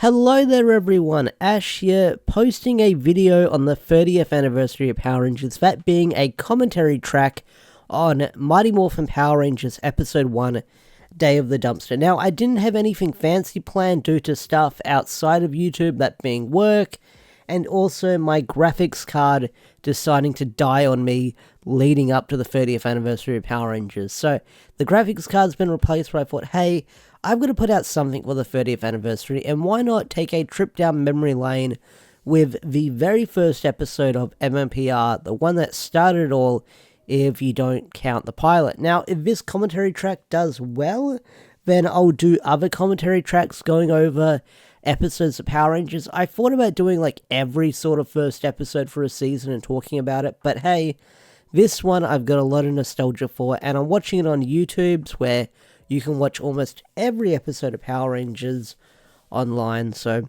Hello there everyone, Ash here, posting a video on the 30th anniversary of Power Rangers, that being a commentary track on Mighty Morphin Power Rangers Episode 1, Day of the Dumpster. Now, I didn't have anything fancy planned due to stuff outside of YouTube, that being work, and also my graphics card deciding to die on me leading up to the 30th anniversary of Power Rangers. So, the graphics card's been replaced, but I thought, hey, I'm going to put out something for the 30th anniversary, and why not take a trip down memory lane with the very first episode of MMPR, the one that started it all, if you don't count the pilot. Now, if this commentary track does well, then I'll do other commentary tracks going over episodes of Power Rangers. I thought about doing like every sort of first episode for a season and talking about it, but hey, this one I've got a lot of nostalgia for, and I'm watching it on YouTube, where you can watch almost every episode of Power Rangers online. So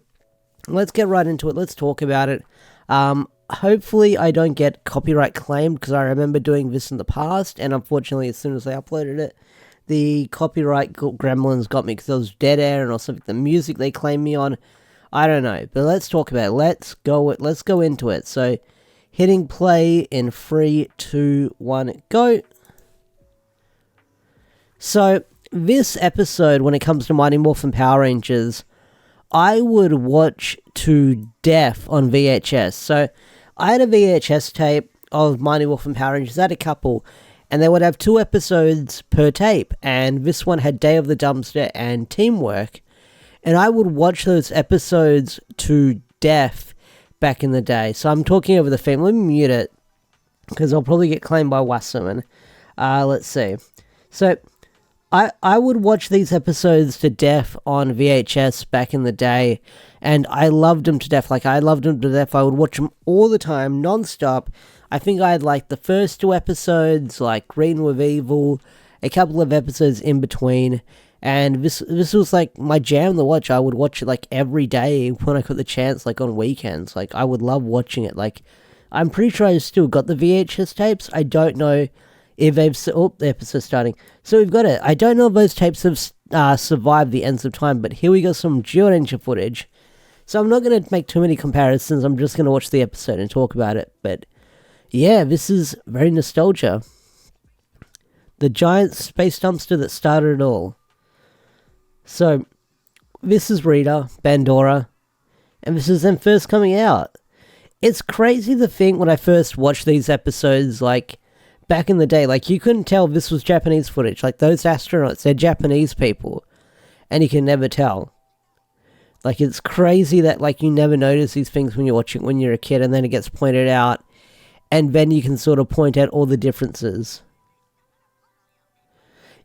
let's get right into it. Let's talk about it. Hopefully I don't get copyright claimed, because I remember doing this in the past, and unfortunately as soon as I uploaded it, the copyright gremlins got me because there was dead air and or something. The music they claimed me on, I don't know. But let's talk about it. Let's go into it. So hitting play in 3, 2, 1, go. So this episode, when it comes to Mighty Morphin Power Rangers, I would watch to death on VHS. So I had a VHS tape of Mighty Morphin Power Rangers. I had a couple, and they would have 2 episodes per tape, and this one had Day of the Dumpster and Teamwork, and I would watch those episodes to death back in the day. So I'm talking over the theme. Let me mute it, because I'll probably get claimed by Wasserman. Let's see. So I would watch these episodes to death on VHS back in the day, and I loved them to death. Like, I loved them to death. I would watch them all the time, non-stop. I think I had, like, the first 2 episodes, like Green with Evil, a couple of episodes in between, and this was, like, my jam to watch. I would watch it, like, every day when I got the chance, like, on weekends. Like, I would love watching it. Like, I'm pretty sure I've still got the VHS tapes. I don't know if they've... Oh, the episode's starting. So we've got it. I don't know if those tapes have survived the ends of time, but here we got some Zordon footage. So I'm not going to make too many comparisons. I'm just going to watch the episode and talk about it. But yeah, this is very nostalgia. The giant space dumpster that started it all. So this is Rita, Bandora, and this is them first coming out. It's crazy to think when I first watched these episodes, like, back in the day, like, you couldn't tell this was Japanese footage. Like, those astronauts, they're Japanese people, and you can never tell. Like, it's crazy that, like, you never notice these things when you're watching when you're a kid, and then it gets pointed out, and then you can sort of point out all the differences.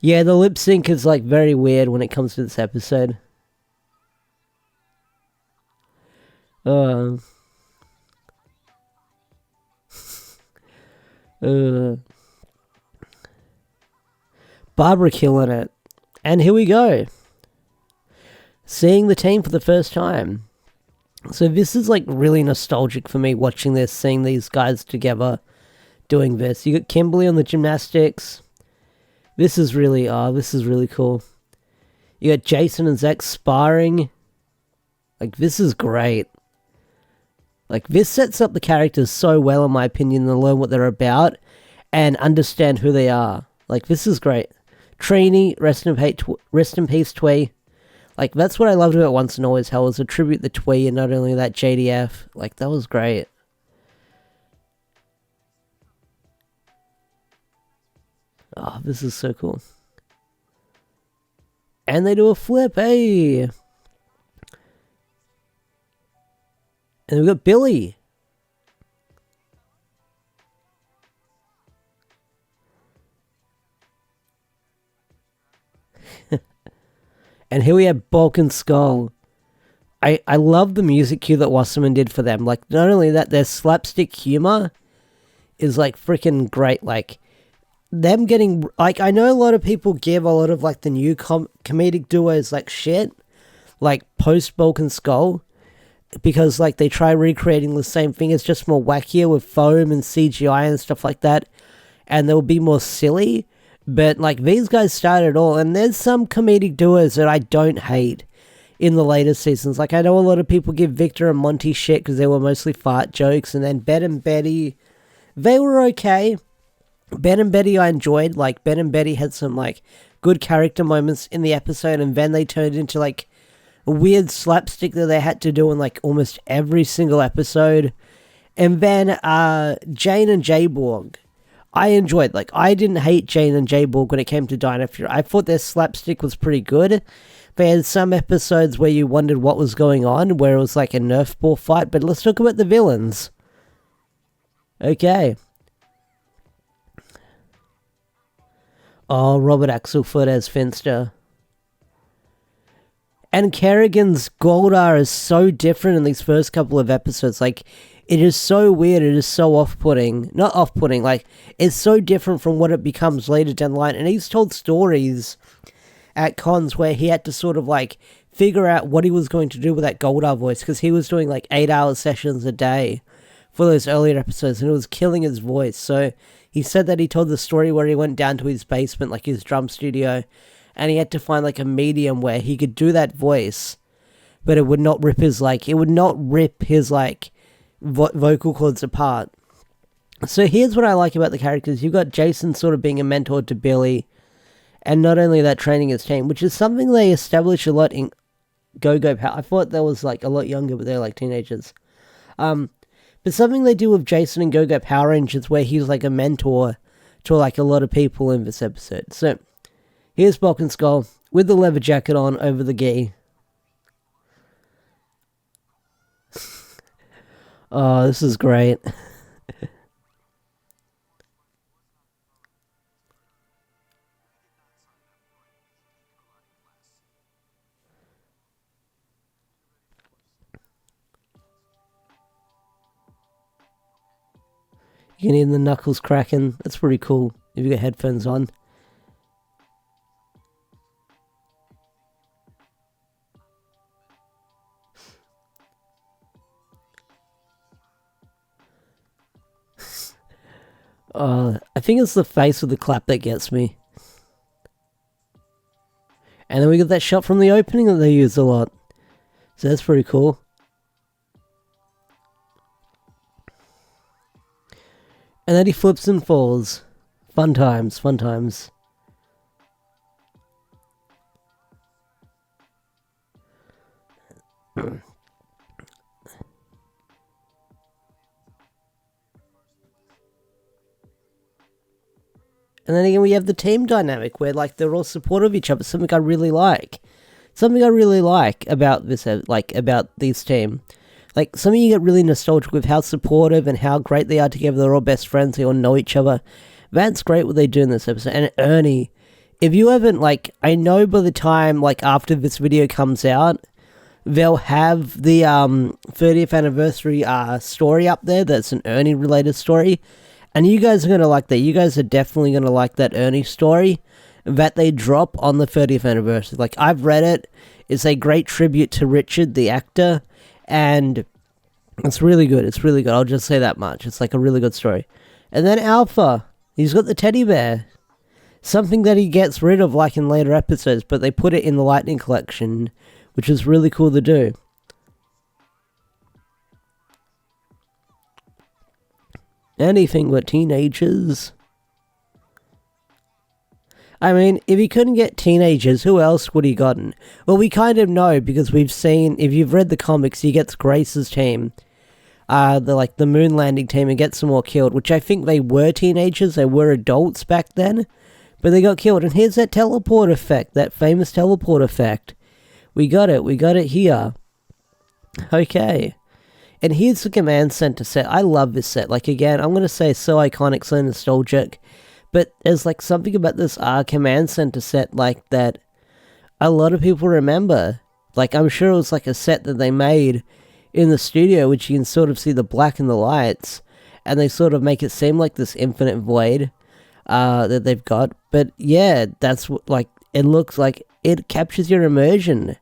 Yeah, the lip sync is, like, very weird when it comes to this episode. Barbara killing it. And here we go. Seeing the team for the first time. So this is like really nostalgic for me, watching this, seeing these guys together doing this. You got Kimberly on the gymnastics. This is really cool. You got Jason and Zach sparring. Like, this is great. Like, this sets up the characters so well, in my opinion, to learn what they're about and understand who they are. Like, this is great. Trini, rest in peace, Twee. Like, that's what I loved about Once and Always Hell, was a tribute to Twee, and not only that, JDF. Like, that was great. Oh, this is so cool. And they do a flip, hey! And we've got Billy. And here we have Bulk and Skull. I love the music cue that Wasserman did for them. Like, not only that, their slapstick humor is, like, freaking great. Like, them getting... Like, I know a lot of people give a lot of, like, the new comedic duos, like, shit. Like, post-Bulk and Skull. Because, like, they try recreating the same thing. It's just more wackier with foam and CGI and stuff like that. And they'll be more silly. But, like, these guys started it all, and there's some comedic duos that I don't hate. in the later seasons. Like, I know a lot of people give Victor and Monty shit because they were mostly fart jokes, and then Ben and Betty, they were okay. Ben and Betty I enjoyed. Like, Ben and Betty had some, like, good character moments in the episode, and then they turned into, like, a weird slapstick that they had to do in, like, almost every single episode. And then, Jane and Jayborg, I enjoyed. Like, I didn't hate Jane and Jayborg when it came to Dino Fury. I thought their slapstick was pretty good. They had some episodes where you wondered what was going on, where it was like a Nerf ball fight, but let's talk about the villains. Okay. Oh, Robert Axelford as Finster. And Kerrigan's Goldar is so different in these first couple of episodes. Like, it is so weird, it is so off-putting. Not off-putting, like, it's so different from what it becomes later down the line. And he's told stories at cons where he had to sort of, like, figure out what he was going to do with that Goldar voice, because he was doing, like, 8-hour sessions a day for those earlier episodes, and it was killing his voice. So he said that he told the story where he went down to his basement, like his drum studio, and he had to find, like, a medium where he could do that voice, but it would not rip his, like, vocal cords apart. So here's what I like about the characters. You've got Jason sort of being a mentor to Billy, and not only that, training his team, which is something they establish a lot in Go-Go Power. I thought that was, like, a lot younger, but they're, like, teenagers. But something they do with Jason and Go-Go Power Rangers where he's, like, a mentor to, like, a lot of people in this episode. So here's Bulk and Skull with the leather jacket on over the gi. Oh, this is great. You can hear the knuckles cracking. That's pretty cool if you got headphones on. I think it's the face of the clap that gets me. And then we got that shot from the opening that they use a lot. So that's pretty cool. And then he flips and falls. Fun times, fun times. And then again, we have the team dynamic where, like, they're all supportive of each other. Something I really like. Something I really like about this, about this team. Like, some of you get really nostalgic with how supportive and how great they are together. They're all best friends. They all know each other. That's great what they do in this episode. And Ernie, if you haven't, like, I know by the time, like, after this video comes out, they'll have the 30th anniversary story up there that's an Ernie-related story. And you guys are going to like that. You guys are definitely going to like that Ernie story that they drop on the 30th anniversary. Like, I've read it. It's a great tribute to Richard, the actor. And it's really good. It's really good. I'll just say that much. It's like a really good story. And then Alpha. He's got the teddy bear. Something that he gets rid of, like, in later episodes. But they put it in the Lightning Collection, which is really cool to do. Anything but teenagers. I mean, if he couldn't get teenagers, who else would he gotten? Well, we kind of know, because we've seen, if you've read the comics, he gets Grace's team, the moon landing team, and gets them all killed, which I think they were teenagers, they were adults back then, but they got killed. And here's that teleport effect, that famous teleport effect. We got it here. Okay. And here's the command center set. I love this set. Like, again, I'm going to say so iconic, so nostalgic. But there's, like, something about this command center set, like, that a lot of people remember. Like, I'm sure it was, like, a set that they made in the studio, which you can sort of see the black and the lights. And they sort of make it seem like this infinite void that they've got. But, yeah, that's what, like, it looks like it captures your immersion.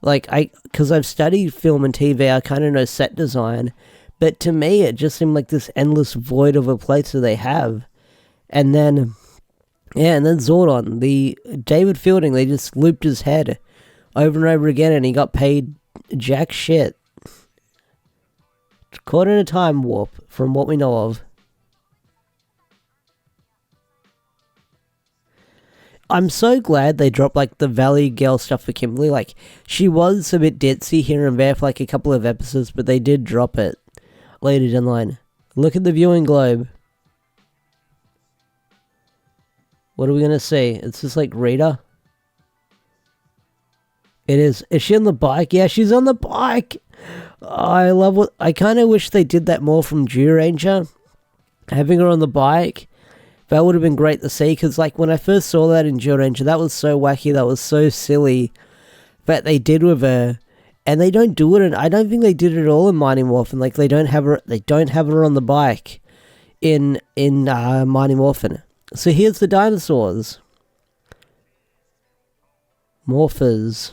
Like, because I've studied film and TV, I kind of know set design, but to me, it just seemed like this endless void of a place that they have. And then, yeah, and then Zordon, the David Fielding, they just looped his head over and over again, and he got paid jack shit. Caught in a time warp, from what we know of. I'm so glad they dropped, like, the Valley Girl stuff for Kimberly. Like, she was a bit ditzy here and there for, like, a couple of episodes, but they did drop it later down the line. Look at the viewing globe. What are we gonna see? It's just, like, Rita. It is. Is she on the bike? Yeah, she's on the bike! Oh, I love what... I kind of wish they did that more from Ranger. Having her on the bike. That would have been great to see, because, like, when I first saw that in Ranger, that was so wacky, that was so silly. That they did with her. And they don't do it, and I don't think they did it at all in Mighty Morphin. Like, they don't have her on the bike in Mighty Morphin. So here's the dinosaurs. Morphers.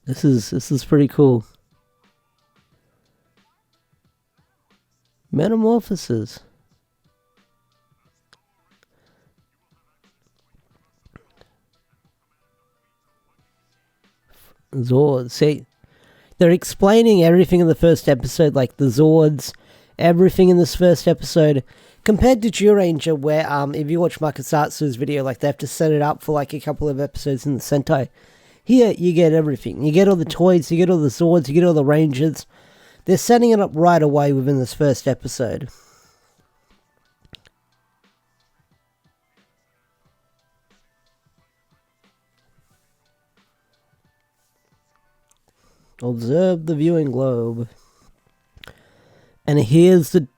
This is pretty cool. Metamorphosis. Zords. See, they're explaining everything in the first episode, like the Zords, everything in this first episode, compared to Zyuranger, where if you watch Makasatsu's video, like they have to set it up for like a couple of episodes in the Sentai. Here, you get everything. You get all the toys, you get all the Zords, you get all the Rangers. They're setting it up right away within this first episode. Observe the viewing globe. And here's the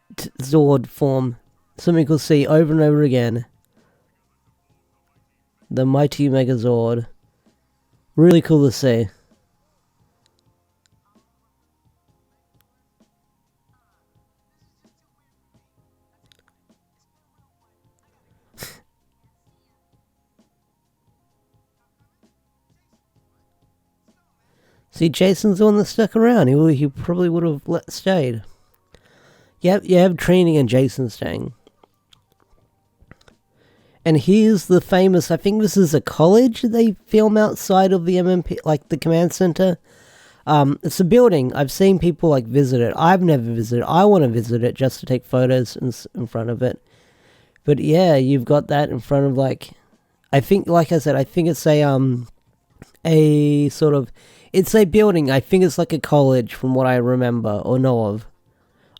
Zord form. Something we'll see over and over again. The mighty Megazord. Really cool to see. See, Jason's the one that stuck around. He probably would have stayed. Yep, you have training and Jason staying. And here's the famous, I think this is a college they film outside of the MMP, like the command center. It's a building. I've seen people like visit it. I've never visited. I want to visit it just to take photos in front of it. But yeah, you've got that in front of like, I think, like I said, I think it's a sort of, it's a building. I think it's like a college from what I remember or know of.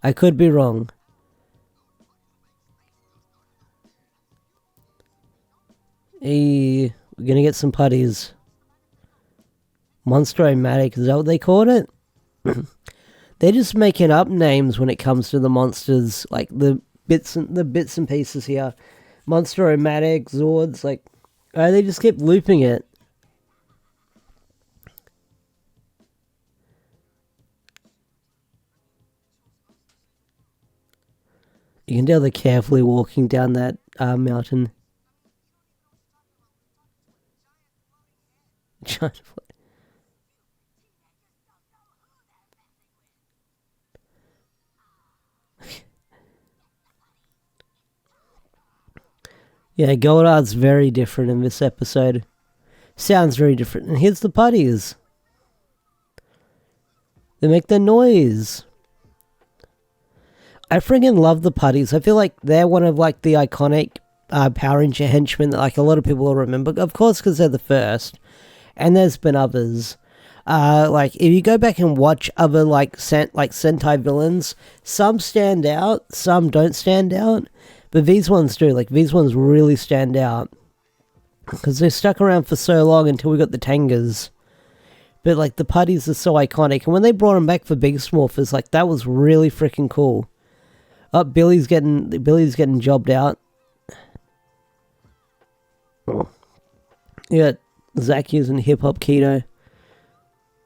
I could be wrong. We're gonna get some putties. Monster-O-Matic, is that what they called it? They're just making up names when it comes to the monsters, like the bits and pieces here. Monster-O-Matic, Zords, like they just keep looping it. You can tell they're carefully walking down that mountain. Yeah, Goldard's very different in this episode. Sounds very different. And here's the putties. They make their noise. I friggin' love the putties. I feel like they're one of like the iconic Power Ranger henchmen that like a lot of people will remember. Of course, because they're the first. And there's been others. Like, if you go back and watch other, like Sentai villains, some stand out, some don't stand out. But these ones do. Like, these ones really stand out. Because they stuck around for so long until we got the Tangas. But, like, the putties are so iconic. And when they brought them back for Big Smurfers, like, that was really freaking cool. Oh, Billy's getting jobbed out. Yeah. Zach using hip-hop keto.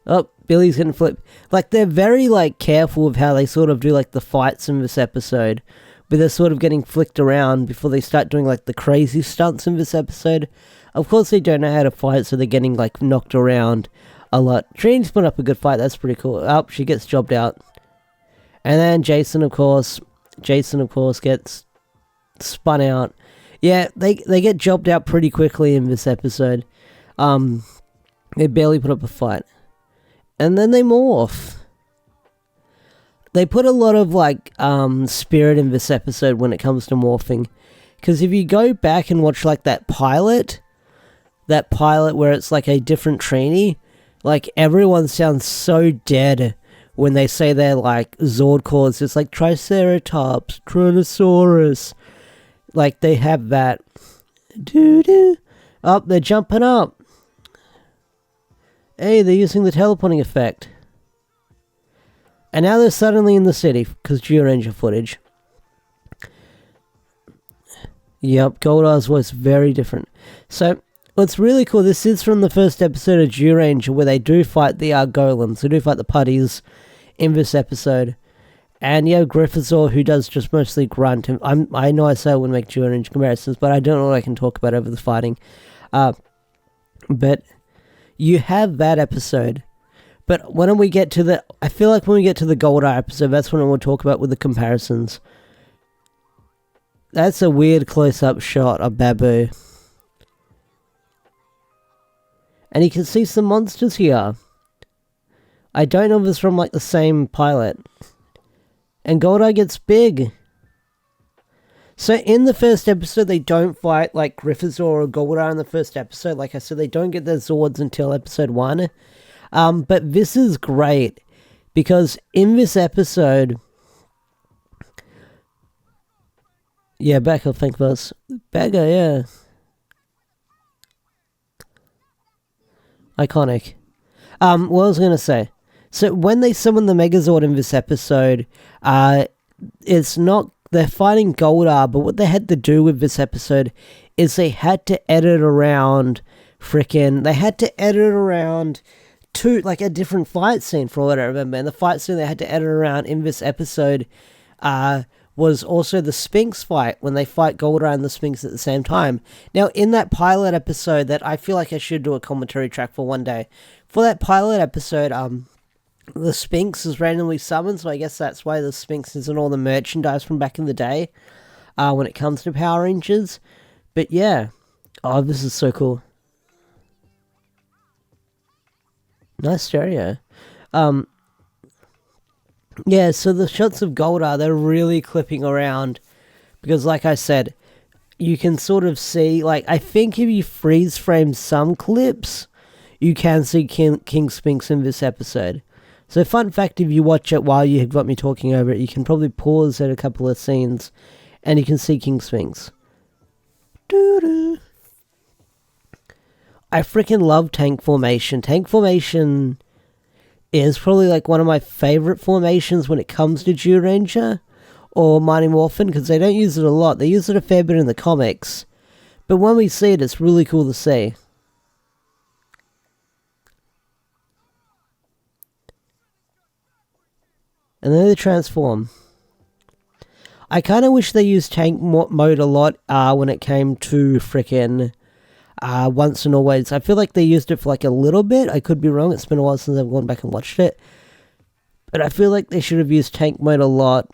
Oh, Billy's getting flipped. Like, they're very, like, careful of how they sort of do, like, the fights in this episode. But they're sort of getting flicked around before they start doing, like, the crazy stunts in this episode. Of course, they don't know how to fight, so they're getting, like, knocked around a lot. Trini's put up a good fight. That's pretty cool. Oh, she gets jobbed out. And then Jason, of course, Jason, of course, gets spun out. Yeah, they get jobbed out pretty quickly in this episode. They barely put up a fight. And then they morph. They put a lot of, like, spirit in this episode when it comes to morphing. Because if you go back and watch, like, that pilot where it's, like, a different trainee, like, everyone sounds so dead when they say they're, like, Zord calls. It's like Triceratops, Tyrannosaurus. Like, they have that. Doo-doo. Oh, they're jumping up. Hey, they're using the teleporting effect. And now they're suddenly in the city, because Zyuranger footage. Yep, Goldar's voice very different. So, what's really cool, this is from the first episode of Zyuranger, where they do fight the golems. They do fight the putties in this episode. And you have Gryffindor, who does just mostly grunt. I know I say I wouldn't make Zyuranger comparisons, but I don't know what I can talk about over the fighting. But you have that episode. But when we get to the... I feel like when we get to the Goldar episode, that's when we'll talk about with the comparisons. That's a weird close-up shot of Babu. And you can see some monsters here. I don't know if it's from, like, the same pilot. And Goldar gets big. So in the first episode, they don't fight, like, Gryffindor or Goldar in the first episode. Like I said, they don't get their Zords until episode 1. But this is great, because in this episode... Yeah, Becca, think was. Becca, yeah. Iconic. What I was going to say. So, when they summon the Megazord in this episode, it's not... They're fighting Goldar, but what they had to do with this episode is they had to edit around They had to edit around... to, like, a different fight scene, for what I remember. And the fight scene they had to edit around in this episode was also the Sphinx fight, when they fight Goldar and the Sphinx at the same time. Now, in that pilot episode that I feel like I should do a commentary track for one day, for that pilot episode, the Sphinx is randomly summoned, so I guess that's why the Sphinx is in all the merchandise from back in the day, when it comes to Power Rangers. But yeah, oh, this is so cool. Nice stereo. Yeah, so the shots of Goldar, they're really clipping around. Because like I said, you can sort of see, like, I think if you freeze frame some clips, you can see King Sphinx in this episode. So fun fact, if you watch it while you have got me talking over it, you can probably pause at a couple of scenes, and you can see King Sphinx. Doo-doo. I freaking love tank formation. Tank formation is probably like one of my favorite formations when it comes to Zyuranger or Mighty Morphin, because they don't use it a lot. They use it a fair bit in the comics. But when we see it, it's really cool to see. And then they transform. I kind of wish they used tank mode a lot when it came to frickin' Once and Always. I feel like they used it for like a little bit. I could be wrong. It's been a while since I've gone back and watched it. But I feel like they should have used tank mode a lot.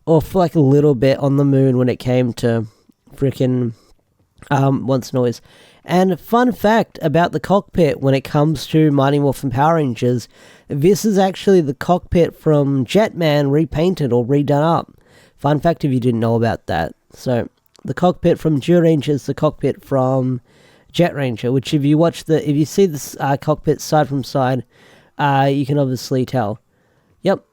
Or for like a little bit on the moon when it came to frickin' Once and Always. And fun fact about the cockpit when it comes to Mighty Morphin Power Rangers, this is actually the cockpit from Jetman repainted or redone up. Fun fact if you didn't know about that. So, the cockpit from Zyuranger is the cockpit from Jet Ranger, which if you see this cockpit side from side, you can obviously tell. Yep.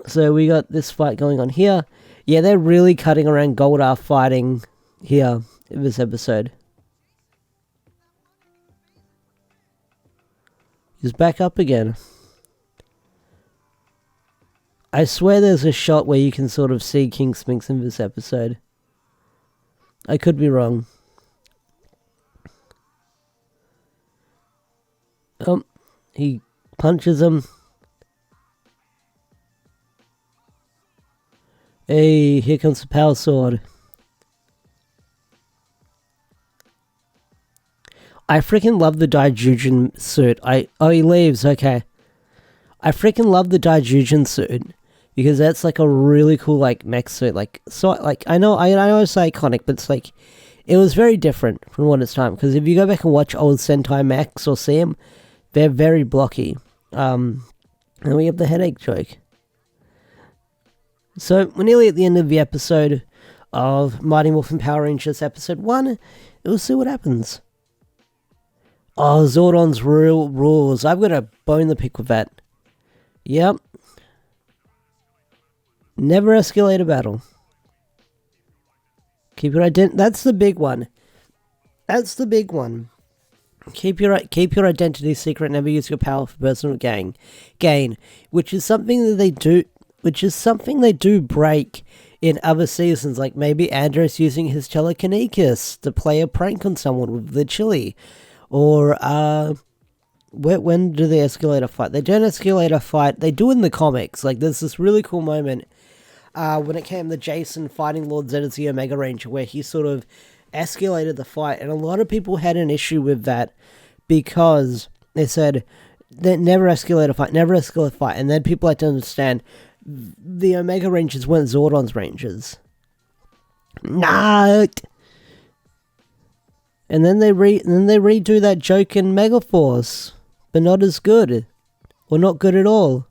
So we got this fight going on here. Yeah, they're really cutting around Goldar fighting here in this episode. He's back up again. I swear there's a shot where you can sort of see King Sphinx in this episode. I could be wrong. Oh, he punches him. Hey, here comes the power sword. I freaking love the Daijujin suit. Oh, he leaves, okay. I freaking love the Daijujin suit. because that's like a really cool like mech suit. Like so, like I know it's iconic, but it's like it was very different from what it's time. Because if you go back and watch old Sentai mechs or see them, they're very blocky. And we have the headache joke. So we're nearly at the end of the episode of Mighty Morphin Power Rangers episode 1. We'll see what happens. Oh, Zordon's real rules. I've got a bone to pick with that. Yep. Never escalate a battle. Keep your that's the big one. That's the big one. Keep your identity secret. Never use your power for personal gain, which is something that they do. Which is something they do break in other seasons, like maybe Andros using his telekinesis to play a prank on someone with the chili, or when do they escalate a fight? They don't escalate a fight. They do in the comics. Like there's this really cool moment when it came to Jason fighting Lord Zed as the Omega Ranger, where he sort of escalated the fight, and a lot of people had an issue with that because they said they never escalate a fight, and then people had to understand the Omega Rangers weren't Zordon's Rangers. Nah. And then they redo that joke in Megaforce, but not as good, or not good at all.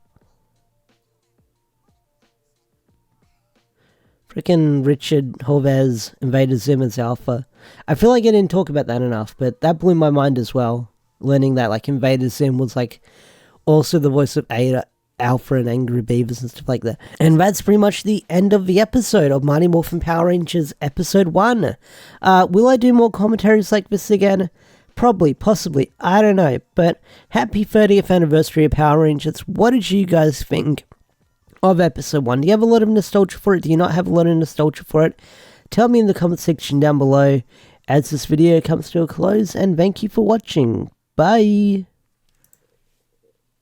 Frickin' Richard Horvez invaded Zim as Alpha. I feel like I didn't talk about that enough, but that blew my mind as well. Learning that like Invader Zim was like also the voice of Ada, Alpha, and Angry Beavers and stuff like that. And that's pretty much the end of the episode of Mighty Morphin Power Rangers episode 1. Will I do more commentaries like this again? Probably, possibly, I don't know. But happy 30th anniversary of Power Rangers. What did you guys think of episode 1? Do you have a lot of nostalgia for it? Do you not have a lot of nostalgia for it? Tell me in the comment section down below as this video comes to a close, and thank you for watching. Bye!